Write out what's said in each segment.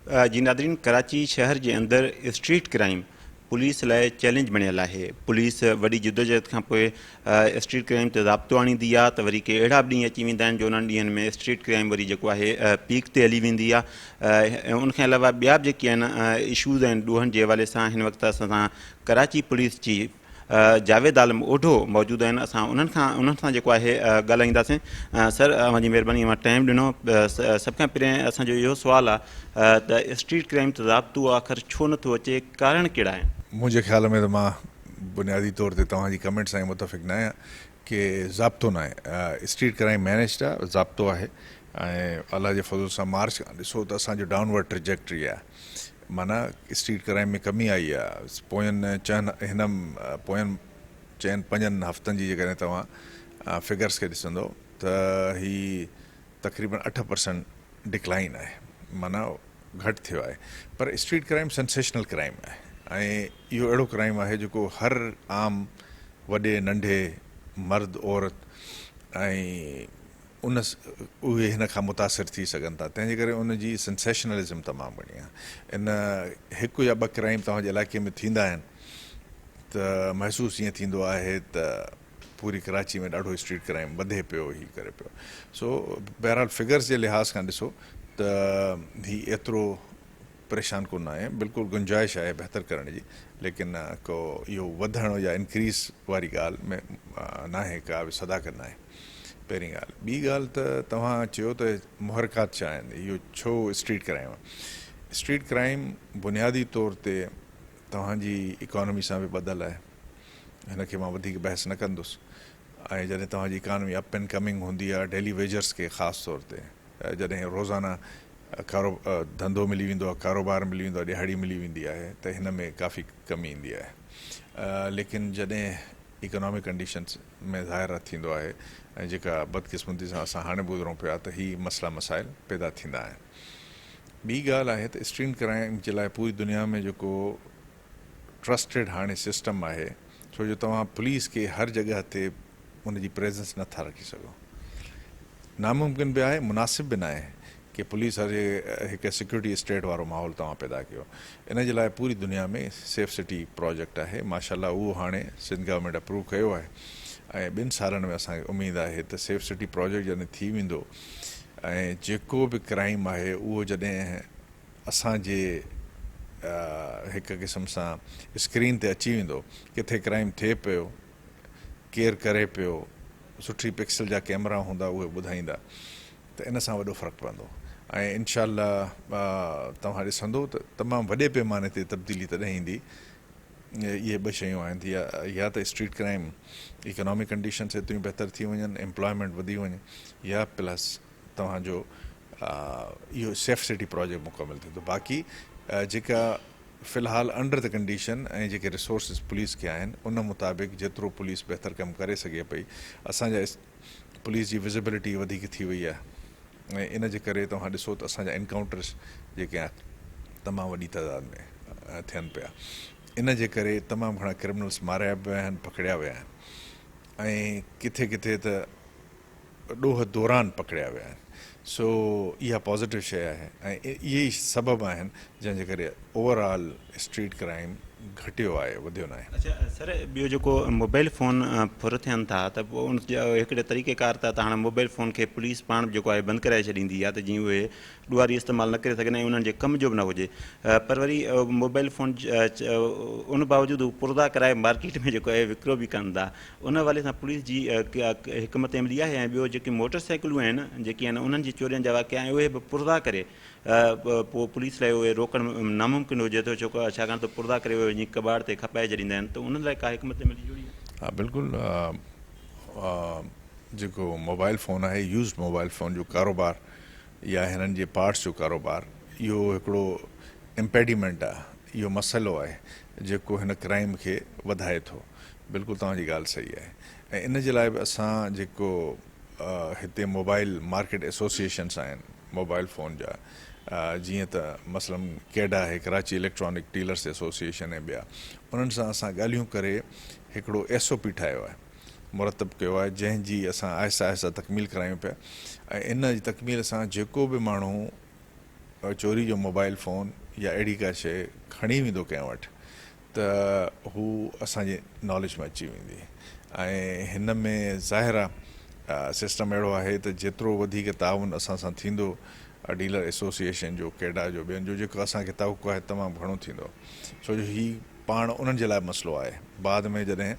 जी Nadreen, Karachi शहर के अंदर स्ट्रीट क्राइम पुलिस लाइ चैलेंज बणियल है। पुलिस वॾी जिदोजहद खां पोइ स्ट्रीट क्राइम ते ज़ाब्तो आणींदी आहे त वरी के अहिड़ा ॾींहं अची वेंदा आहिनि जो उन्हनि ॾींहंनि में स्ट्रीट क्राइम वरी जेको आहे पीक ते हली वेंदी आहे। उनखे अलावा ॿिया बि जेके आहिनि इशूज़ आहिनि ॾोहनि जे हवाले सां हिन वक़्तु असां सां कराची पुलिस चीफ जावेद आलम ओढो मौजूदु आहिनि। असां उन्हनि सां जेको आहे ॻाल्हाईंदासीं। सर, तव्हांजी महिरबानी, मां टाइम ॾिनो। सभ खां पहिरियों असांजो इहो सुवालु आहे त स्ट्रीट क्राइम ते ज़ाब्तो आख़िर छो नथो अचे, कारण कहिड़ा आहिनि? मुझे ख्याल में तो मां बुनियादी तौर ते तव्हांजी कमेंट सां मुतफ़िक़ न आहियां कि ज़ाब्तो न आहे। स्ट्रीट क्राइम मैनेज्ड आहे, ज़ाब्तो आहे ऐं अल्लाह जे फज़ल सां मार्च खां ॾिसो त असांजो डाउनवर्ड ट्रेजेक्ट्री आहे। माना स्ट्रीट क्राइम में कमी आई आहे। पोयनि चइनि 5 हफ़्तनि जी जेकॾहिं तव्हां फिगर्स खे ॾिसंदो त ही तक़रीबन 8% डिक्लाइन आहे, माना घटि थियो आहे। पर स्ट्रीट क्राइम सेंसेशनल क्राइम आहे ऐं इहो अहिड़ो क्राइम आहे जेको हर आम वॾे नंढे मर्द औरत ऐं उहे हिन खां मुतासिर थी सघनि था। तंहिंजे करे उन जी सेंसेशनलिज़म तमामु घणी आहे। इन हिकु या ॿ क्राइम तव्हांजे इलाइक़े में थींदा आहिनि त महसूसु ईअं थींदो आहे त पूरी कराची में ॾाढो स्ट्रीट क्राइम वधे पियो, ही करे पियो। सो बहरहाल फिगर्स जे लिहाज़ खां ॾिसो त ही एतिरो परेशान कोन आहे। बिल्कुलु गुंजाइश आहे बहितर करण जी, लेकिन को इहो वधण या इंक्रीज़ वारी ॻाल्हि में न आहे, का बि सदाकत न आहे। पहिरीं ॻाल्हि। ॿी ॻाल्हि त तव्हां चयो त मुहरकात छा आहिनि, इहो छो स्ट्रीट क्राइम आहे। स्ट्रीट क्राइम बुनियादी तौर ते तव्हांजी इकॉनमी सां बि ॿधल आहे, हिनखे मां वधीक बहस न कंदुसि। ऐं जॾहिं तव्हांजी इकॉनमी अप एंड कमिंग हूंदी आहे, डेली वेजर्स खे ख़ासि तौर ते जॾहिं रोज़ाना धंधो मिली वेंदो आहे, कारोबार मिली वेंदो आहे, ॾिहाड़ी मिली वेंदी आहे, त हिन में काफ़ी कमी ईंदी आहे। लेकिन जॾहिं इकोनॉमिक कंडीशन्स में ज़ाहिर थींदो आहे ऐं जेका बदकिस्मती सां असां हाणे ॿुधूं पिया त ही मसइला मसाइल पैदा थींदा आहिनि। ॿी ॻाल्हि आहे त स्ट्रीट क्राइम जे लाइ पूरी दुनिया में जेको ट्रस्टेड हाणे सिस्टम आहे, छो जो तव्हां पुलिस खे हर जॻह ते उनजी प्रेजेंस नथा रखी सघो। नामुमकिन बि आहे, मुनासिब बि न आहे कि पुलिस हर हिकु सिक्योरिटी स्टेट वारो माहौल तव्हां पैदा कयो। इन जे लाइ पूरी दुनिया में सेफ सिटी प्रोजेक्ट आहे। माशाल्लाह उहो हाणे सिंध गवर्नमेंट अप्रूव कयो आहे ऐं 2 सालनि में असांखे उमेदु आहे त सेफ सिटी प्रोजेक्ट जॾहिं थी वेंदो ऐं जेको बि क्राइम आहे उहो जॾहिं असांजे हिकु क़िस्म सां स्क्रीन ते अची वेंदो, किथे क्राइम थिए पियो, केरु करे पियो, सुठी पिक्सल जा कैमरा हूंदा उहे ॿुधाईंदा, त इन सां वॾो फ़र्क़ु पवंदो। ऐं इनशाअल्लाह तव्हां ॾिसंदो त तमामु वॾे पैमाने ते तब्दीली तॾहिं ईंदी। इहे 2 शयूं आहिनि, या त स्ट्रीट क्राइम इकोनॉमिक कंडीशन्स एतिरियूं बहितर थी वञनि, एम्प्लॉयमेंट वधी वञे, या प्लस तव्हांजो इहो सेफ सिटी प्रोजेक्ट मुकमल थिए थो। बाक़ी जेका फ़िलहाल अंडर द कंडीशन ऐं जेके रिसोर्सिस पुलिस खे आहिनि उन मुताबिक़ जेतिरो पुलिस बहितर कमु करे सघे पई, असांजा पुलिस जी विज़िबिलिटी वधीक थी वई आहे ऐं इन जे करे तव्हां ॾिसो त असांजा एनकाउंटर्स जेके आहिनि तमामु वॾी तइदाद में थियनि पिया। इन जे करे तमामु घणा क्रिमिनल्स मारिया बि विया आहिनि, पकड़िया विया आहिनि ऐं किथे किथे त ॾोह दौरान पकड़िया विया आहिनि। सो इहा पॉज़िटिव शइ आहे ऐं इहे ई सबबु आहिनि जंहिंजे करे ओवरऑल स्ट्रीट क्राइम घटियो आहे, वधियो न आहे। अच्छा सर, ॿियो जेको मोबाइल फ़ोन फुर थियनि था त पोइ उन हिकिड़े तरीक़ेकार त हाणे मोबाइल फ़ोन खे पुलिस पाण जेको आहे बंदि कराए छॾींदी आहे त जीअं उहे ॾुआरी इस्तेमालु न करे सघनि ऐं उन्हनि जे कम जो बि न हुजे। पर वरी मोबाइल फ़ोन उन बावजूदि पुरदा कराए मार्केट में जेको आहे विकिरो बि कनि था। उन हवाले सां पुलिस जी हिकमत अमली आहे। ऐं ॿियो जेके मोटर साइकिलूं आहिनि जेके आहिनि उन्हनि जी चोरियुनि जा वाक़िया आहिनि उहे बि पुरदा करे पोइ पुलिस लाइ उहे रोकणु नामुमकिन हुजे थो, छाकाणि त पुरदा करे उहे जीअं कबाड़ ते खपाए छॾींदा आहिनि। त उन्हनि लाइ का हिकमत अमली जोड़ी आहे? हा बिल्कुलु। जेको मोबाइल फ़ोन आहे, यूज़ मोबाइल फ़ोन जो कारोबार या हिननि जे पार्ट्स जो कारोबार, इहो हिकिड़ो इम्पेडिमेंट आहे, इहो मसइलो आहे जेको हिन क्राइम खे वधाए थो। बिल्कुलु तव्हांजी ॻाल्हि सही आहे। ऐं इन जे लाइ बि असां जेको हिते मोबाइल मार्केट एसोसिएशन्स आहिनि मोबाइल फ़ोन जा, जीअं त मसलन केडा आहे, कराची इलेक्ट्रॉनिक डीलर्स एसोसिएशन ऐं ॿिया, उन्हनि सां असां ॻाल्हियूं करे हिकिड़ो SOP ठाहियो आहे, मुरतब कयो आहे, जंहिंजी असां आहिस्ता आहिस्ता तकमील करायूं पिया। ऐं इन जी तकमील सां जेको बि माण्हू चोरी जो मोबाइल फ़ोन या अहिड़ी का शइ खणी वेंदो कंहिं वटि त हू असांजे नॉलेज में अची वेंदी ऐं हिन में ज़ाहिर आहे सिस्टम अहिड़ो आहे त जेतिरो वधीक ताउन असां सां थींदो डीलर एसोसिएशन जो कैडा जो ॿियनि जो जेको असांखे तवको आहे तमामु घणो थींदो छो जो हीउ पाण उन्हनि जे लाइ मसइलो आहे बाद में जॾहिं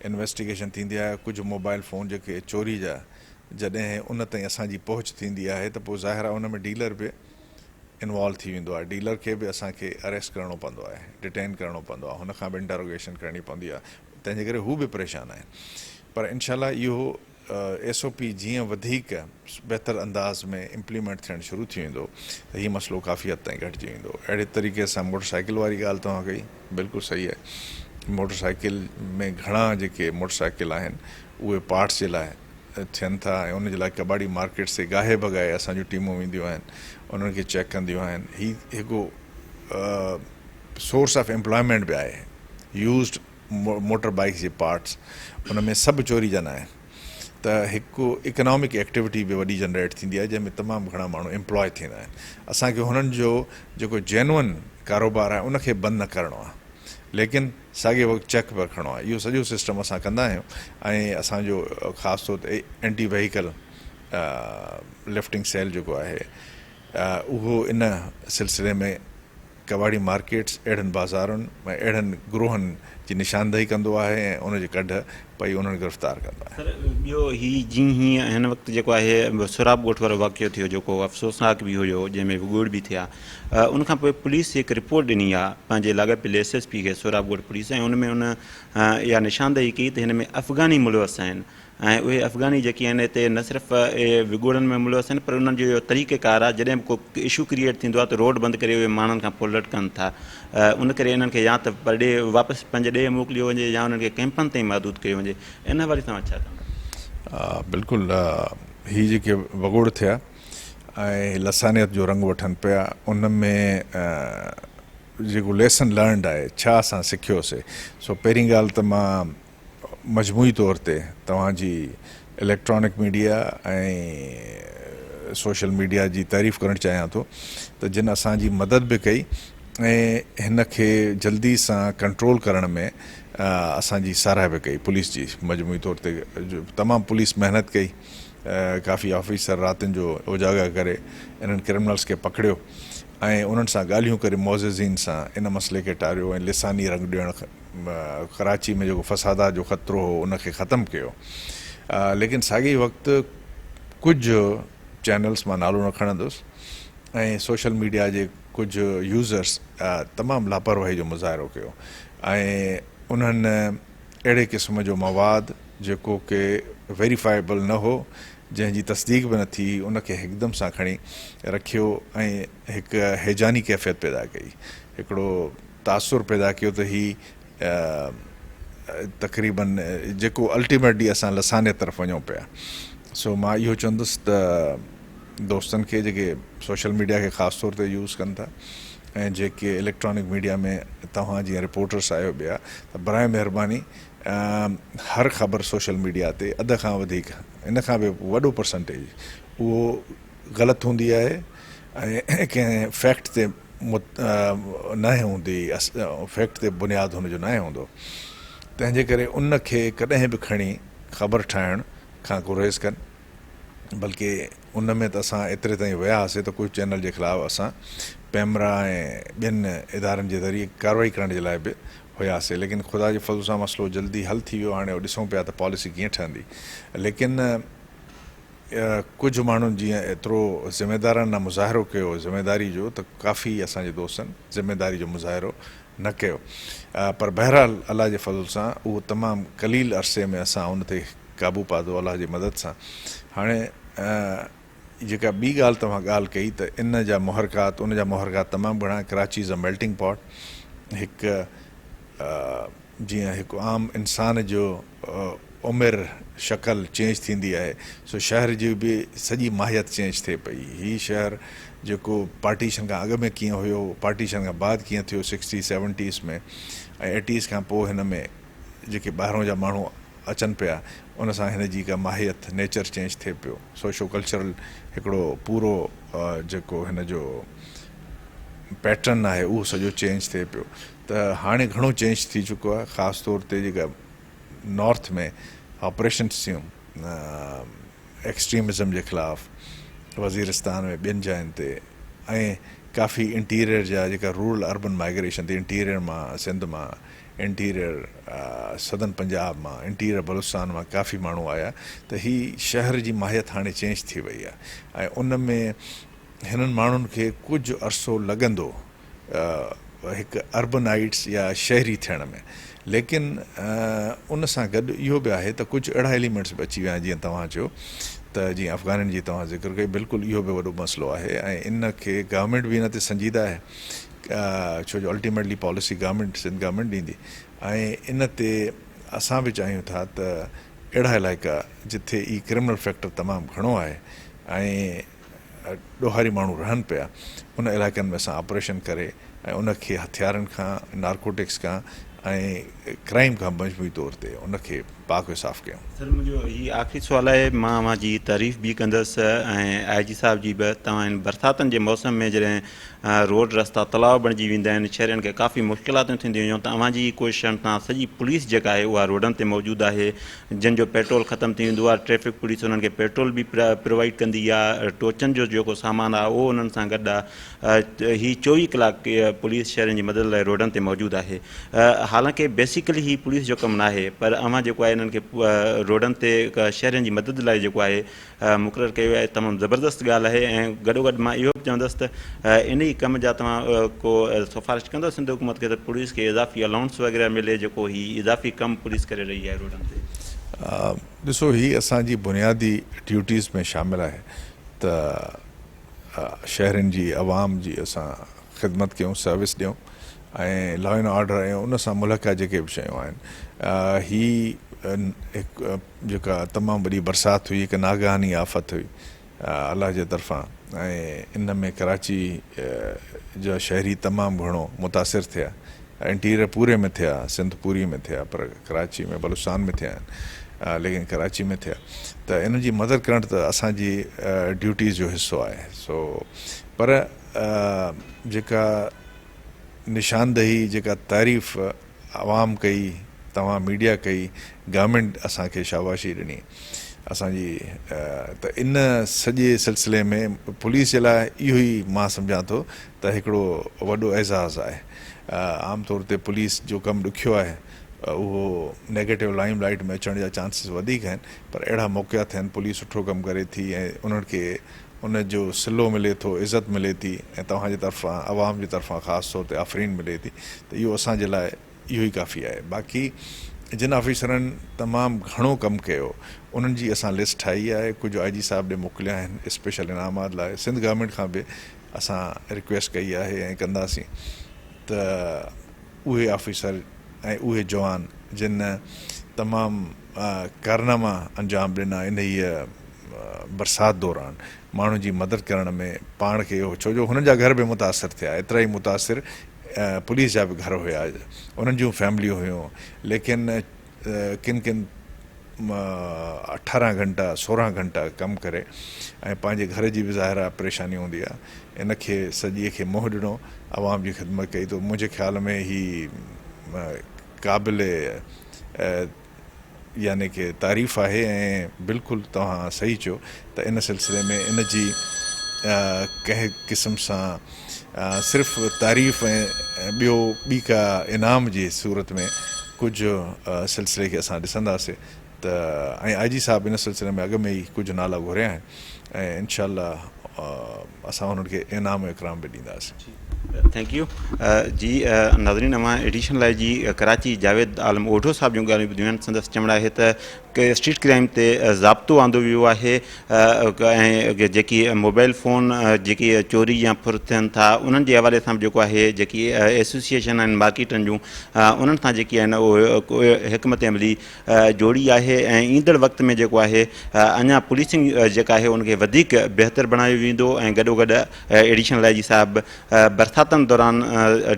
इन्वेस्टिगेशन थींदी आहे कुझु मोबाइल फ़ोन जेके चोरी जा जॾहिं उन ताईं असांजी पहुच थींदी आहे त पोइ ज़ाहिर आहे उन में डीलर बि इन्वॉल्व थी वेंदो आहे डीलर खे बि असांखे अरेस्ट करिणो पवंदो आहे डिटेन करिणो पवंदो आहे हुन खां बि इंटरोगेशन करणी पवंदी आहे तंहिंजे करे हू बि परेशान आहिनि पर इनशाला इहो SOP जीअं वधीक बहितर अंदाज़ में इम्प्लीमेंट थियणु शुरू थी वेंदो त हीउ मसइलो काफ़ी हद ताईं घटिजी वेंदो अहिड़े तरीक़े सां मोटरसाइकिल वारी ॻाल्हि तव्हां कई बिल्कुलु सही आहे मोटरसाइकिल में घणा जेके मोटरसाइकिल आहिनि उहे पार्ट्स जे लाइ थियनि था ऐं उनजे लाइ कबाड़ी मार्केट से गाहे बगाए असांजूं टीमूं वेंदियूं आहिनि उन्हनि खे चेक कंदियूं आहिनि हीउ हिकु सोर्स ऑफ एम्प्लॉयमेंट बि आहे यूज़्ड मोटर बाइक जे पार्ट्स उन में सभु चोरी जा न आहिनि त हिकु इकनॉमिक एक्टिविटी बि वॾी जनरेट थींदी आहे जंहिंमें तमामु घणा माण्हू एम्प्लॉय थींदा आहिनि असांखे हुननि जो जेको जेन्युइन कारोबार आहे उनखे बंदि न करिणो आहे लेकिन साॻे वक़्तु चेक पर खणणो आहे इहो सॼो सिस्टम असां कंदा आहियूं ऐं असांजो ख़ासि तौर ते एंटी व्हीकल लिफ्टिंग सेल जेको आहे उहो इन सिलसिले में कबाड़ी मार्केट्स अहिड़नि बाज़ारुनि ऐं अहिड़नि गिरोहनि जी निशानदेही कंदो आहे ऐं उनजे कढ पई उन्हनि गिरफ़्तार कंदो आहे ॿियो हीउ जीअं हीअं हिन वक़्तु जेको आहे सुराब ॻोठ वारो वाक़ियो थियो जेको अफ़सोसनाक बि हुयो जंहिंमें विगोड़ बि थिया उनखां पोइ पुलिस हिकु रिपोर्ट ॾिनी आहे पंहिंजे लाॻापियल SSP खे सुराब ॻोठ पुलिस ऐं उनमें उन इहा निशानदेही कई त हिन में अफ़गानी मुलवस आहिनि ऐं उहे अफ़गानी जेके आहिनि हिते न सिर्फ़ु विगोड़नि में मुलवस आहिनि पर उन्हनि जो इहो तरीक़ेकार आहे जॾहिं बि को इशू क्रिएट थींदो आहे त रोड बंदि करे उहे माण्हुनि खां पोइ लटकनि था उन करे इन्हनि खे या त पर ॾे वापसि पंहिंजे ॾे मोकिलियो वञे या उन्हनि खे कैंपनि ताईं महदूद कयो वञे इन वरी तव्हां छा चवंदा बिल्कुलु हीअ जेके वगोड़ थिया ऐं लसानियत जो रंग वठनि पिया उन में जेको लेसन लर्नड आहे छा असां सिखियोसीं सो पहिरीं ॻाल्हि त मां मजमूई तौर ते तव्हांजी इलेक्ट्रॉनिक मीडिया ऐं सोशल मीडिया जी तारीफ़ करणु चाहियां थो त जिन असांजी मदद बि कई ऐं हिन खे जल्दी सां कंट्रोल करण में असांजी साराह बि कई पुलिस जी मजमूई तौर ते तमामु पुलिस महिनत कई काफ़ी ऑफिसर रातिनि जो उजागर करे इन्हनि क्रिमिनल्स खे पकड़ियो ऐं उन्हनि सां ॻाल्हियूं करे मोज़िज़ीन सां इन मसइले खे टारियो ऐं लिसानी रंग ॾियणु कराची में जेको फ़सादात जो ख़तरो हो उनखे ख़तमु कयो लेकिन साॻे वक़्तु कुझु चैनल्स मां नालो न खणंदुसि ऐं सोशल मीडिया जे कुझु यूज़र्स तमामु लापरवाही जो मुज़ाहिरो कयो ऐं उन्हनि अहिड़े क़िस्म जो मवाद जेको के वेरीफाइबल न हो जंहिंजी तस्दीक बि न थी उनखे हिकदमि सां खणी रखियो ऐं हिकु हैजानी कैफ़ियत पैदा कई हिकिड़ो तासुर पैदा कयो त ही तक़रीबन जेको अल्टीमेटली असां लसाने तरफ़ वञूं पिया सो मां इहो चवंदुसि त दोस्तनि खे जेके सोशल मीडिया खे ख़ासि तौर ते यूज़ कनि था ऐं जेके इलेक्ट्रॉनिक मीडिया में तव्हां जीअं रिपोर्टर्स आहियो ॿिया त बराए महिरबानी हर ख़बर सोशल मीडिया ते अध खां वधीक इन खां बि वॾो परसेंटेज उहो ग़लति हूंदी आहे ऐं कंहिं फैक्ट ते न हूंदी फैक्ट ते बुनियादु हुनजो न हूंदो तंहिंजे करे उन खे कॾहिं बि खणी ख़बर ठाहिण खां गुरेज़ कनि बल्कि उन में त असां एतिरे ताईं विया हुआसीं त कुझु चैनल जे ख़िलाफ़ु असां पैमरा ऐं ॿियनि इदारनि जे ज़रिए कार्रवाई करण जे लाइ बि हुयासीं लेकिन ख़ुदा जे फज़ल सां मसइलो जल्दी हल थी वियो हाणे ॾिसूं पिया त पॉलिसी कीअं ठहंदी लेकिन कुझु माण्हुनि जीअं एतिरो ज़िमेदाराना मुज़ाहिरो कयो ज़िमेदारी जो त काफ़ी असांजे दोस्तनि ज़िमेदारी जो मुज़ाहिरो न कयो पर बहरहाल अलाह जे फज़ल सां उहो तमामु क़लील अरसे में असां उन ते क़ाबू पातो अलाह जी मदद सां हाणे जेका ॿी ॻाल्हि तव्हां ॻाल्हि कई त इन जा मुहरकात उन जा मुहरकात तमामु घणा Karachi is a melting pot हिकु जीअं हिकु आम इंसान जो उमिरि शक्ल चेंज थींदी आहे सो शहर जी बि सॼी माहियत चेंज थिए पई हीउ शहर जेको पार्टीशन खां अॻु में कीअं हुयो पार्टीशन खां बाद कीअं थियो 60-70s में ऐं 80s खां पोइ हिन में जेके ॿाहिरों जा माण्हू अचनि पिया उन सां हिन जी का माहियत नेचर चेंज थिए पियो सोशो कल्चरल हिकिड़ो पूरो जेको हिन जो पैटर्न आहे उहो सॼो चेंज थिए पियो त हाणे घणो चेंज थी चुको आहे ख़ासि तौर ते जेका नॉर्थ में ऑपरेशन्स थियूं एक्सट्रीमिज़म जे ख़िलाफ़ु वज़ीरिस्तान में ॿियनि जायुनि ते ऐं काफ़ी इंटीरियर जा जेका रूरल अर्बन माइग्रेशन थी इंटीरियर मां सिंध मां इंटीरियर सदन पंजाब मां इंटीरियर बलूचिस्तान मां काफ़ी माण्हू आया त ही शहर जी माहियत हाणे चेंज थी वई आहे ऐं उन में हिननि माण्हुनि खे कुझु अरसो लॻंदो हिकु अर्बनाइट्स या शहरी थियण में लेकिन उन सां गॾु इहो बि आहे त कुझु अहिड़ा एलिमेंट्स बि अची विया आहिनि जीअं तव्हां चयो त जीअं अफ़गाननि जी तव्हां ज़िक्र कई बिल्कुलु इहो बि वॾो मसइलो आहे ऐं इन खे गवर्नमेंट बि इन ते संजीदा आहे छो जो ultimately policy government Sindh government ॾींदी ऐं इन ते असां बि चाहियूं था त अहिड़ा इलाइक़ा जिथे ई क्रिमिनल फैक्टर तमामु घणो आहे ऐं ॾोहारी माण्हू रहनि पिया उन इलाइक़नि में असां ऑपरेशन करे ऐं उनखे हथियारनि खां नारकोटिक्स खां ऐं क्राइम खां मजमूई तौर ते उनखे पाक साफ़ कयूं। सर मुंहिंजो हीउ आख़िरी सुवालु आहे मां जी तारीफ़ बि कंदुसि ऐं आई जी साहिब जी बि तव्हां हिन बरसातनि जे मौसम में जॾहिं रोड रस्ता तलाउ बणिजी वेंदा आहिनि शहरनि खे काफ़ी मुश्किलातूं थींदियूं आहिनि तव्हां जी कोशिशनि सां सॼी पुलिस जेका आहे उहा रोडनि ते मौजूदु आहे जिन जो पेट्रोल ख़तमु थी वेंदो आहे ट्रैफिक पुलिस उन्हनि खे पेट्रोल बि प्रोवाइड कंदी आहे टोचन जो जेको सामान आहे उहो उन्हनि सां गॾु आहे हीअ 24 कलाक पुलिस शहरनि जी मदद लाइ रोडनि ते मौजूदु आहे हालांकि बेसिकली हीअ पुलिस जो कमु न आहे पर अव्हां जेको आहे इन्हनि खे रोडनि ते शहरनि जी मदद लाइ जेको आहे मुक़ररु कयो आहे तमामु ज़बरदस्त ॻाल्हि आहे ऐं गॾोगॾु मां इहो बि चवंदुसि त इन ई कम जा तव्हां को सिफ़ारिश कंदो सिंध हुकूमत खे त पुलिस खे इज़ाफ़ी अलाउंस वग़ैरह मिले जेको हीअ इज़ाफ़ी कमु पुलिस करे रही आहे रोडनि ते। ॾिसो हीअ असांजी बुनियादी ड्यूटीज़ में शामिलु आहे त शहरनि जी आवाम जी असां ख़िदमत कयूं सर्विस ॾियूं ऐं लॉ एंड ऑर्डर ऐं उन सां मुल्क जेके बि शयूं आहिनि ही हिकु जेका तमामु वॾी बरसाति हुई हिकु नागानी आफ़त हुई अलाह जे तरफ़ां ऐं इन में कराची जा शहरी तमामु घणो मुतासिर थिया इंटीरियर पूरे में थिया सिंध पूरी में थिया पर कराची में बलूचिस्तान में थिया आहिनि लेकिन कराची में थिया त इन जी मदद करणु त असांजी ड्यूटीज़ जो हिसो आहे सो पर जेका निशानदही जेका तारीफ़ आवाम कई तव्हां मीडिया कई गवर्नमेंट असांखे शाबाशी ॾिनी असांजी त इन सॼे सिलसिले में पुलिस जे लाइ इहो ई मां सम्झां थो त हिकिड़ो वॾो एज़ाज़ु आहे आमतौर ते पुलिस जो कमु ॾुखियो आहे उहो नेगेटिव लाइम लाइट में अचण जा चांसिस वधीक आहिनि पर अहिड़ा मौक़ा थियनि पुलिस सुठो कमु करे थी ऐं उन्हनि खे उन जो सिलो मिले थो इज़त मिले थी ऐं तव्हांजे तरफ़ां आवाम जी तरफ़ां ख़ासि तौर ते आफ़रीन मिले थी त इहो असांजे लाइ इहो ई काफ़ी आहे बाक़ी जिन ऑफिसरनि तमामु घणो कमु कयो उन्हनि जी असां लिस्ट ठाही आहे कुझु आई जी साहिब ॾे मोकिलिया आहिनि स्पेशल इनामात लाइ सिंध गवर्नमेंट खां बि असां रिक्वेस्ट कई आहे ऐं कंदासीं त उहे ऑफिसर ऐं उहे जवान जिन तमामु कारनामा अंजाम ॾिना इन हीअ बरसाति दौरान माण्हुनि जी मदद करण में पाण खे इहो छो जो हुननि जा घर बि मुतासिर थिया एतिरा ई मुतासिर पुलिस जा बि घर हुया उन्हनि जूं फैमिलियूं हुयूं लेकिन किन किन 18 घंटा 16 घंटा कमु करे ऐं पंहिंजे घर जी बि ज़ाहिर आहे परेशानी हूंदी आहे इन खे सॼीअ खे मोह ॾिनो आवाम जी ख़िदमत कई त मुंहिंजे ख़्याल में ही क़ाबिल यानी कि तारीफ़ आहे ऐं बिल्कुलु तव्हां सही चयो त इन सिलसिले में इन जी कंहिं क़िस्म सां सिर्फ़ु तारीफ़ ऐं ॿी का इनाम जी सूरत में कुझु सिलसिले खे असां ॾिसंदासीं त ऐं आई जी साहिब इन सिलसिले में अॻ में ई कुझु नाला घुरिया आहिनि ऐं इनशाअल्लाह असां हुननि खे इनाम इकराम बि ॾींदासीं। थैंक यू जी नाज़रीन अवां एडिशन लाइ जी कराची जावेद आलम ओढो साहब जूं ॻाल्हियूं ॿुधियूं आहिनि संदसि चवणु आहे त स्ट्रीट क्राइम ते ज़ाब्तो आंदो वियो आहे ऐं जेकी मोबाइल फ़ोन जेकी चोरी या फुर थियनि था उन्हनि जे हवाले सां जेको आहे जेकी एसोसिएशन आहिनि मार्केटनि जूं उन्हनि सां जेकी आहिनि उहो हिकमत अमली जोड़ी आहे ऐं ईंदड़ वक़्त में जेको आहे अञा पुलिसिंग जेका आहे उनखे वधीक बहितर बणायो वेंदो ऐं गॾोगॾु एडिशन लाइ जी साहिब बरसातनि दौरान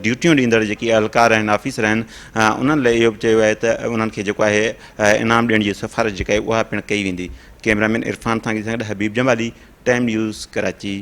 ड्यूटियूं ॾींदड़ जेकी अहलकार आहिनि ऑफिसर आहिनि उन्हनि लाइ इहो बि चयो आहे त उन्हनि खे जेको आहे इनाम ॾियण जी सिफ़ारिश जेका आहे उहा पिणु कई वेंदी। कैमरामैन इरफान सां गॾु हबीब जमाली टाइम न्यूज़ कराची।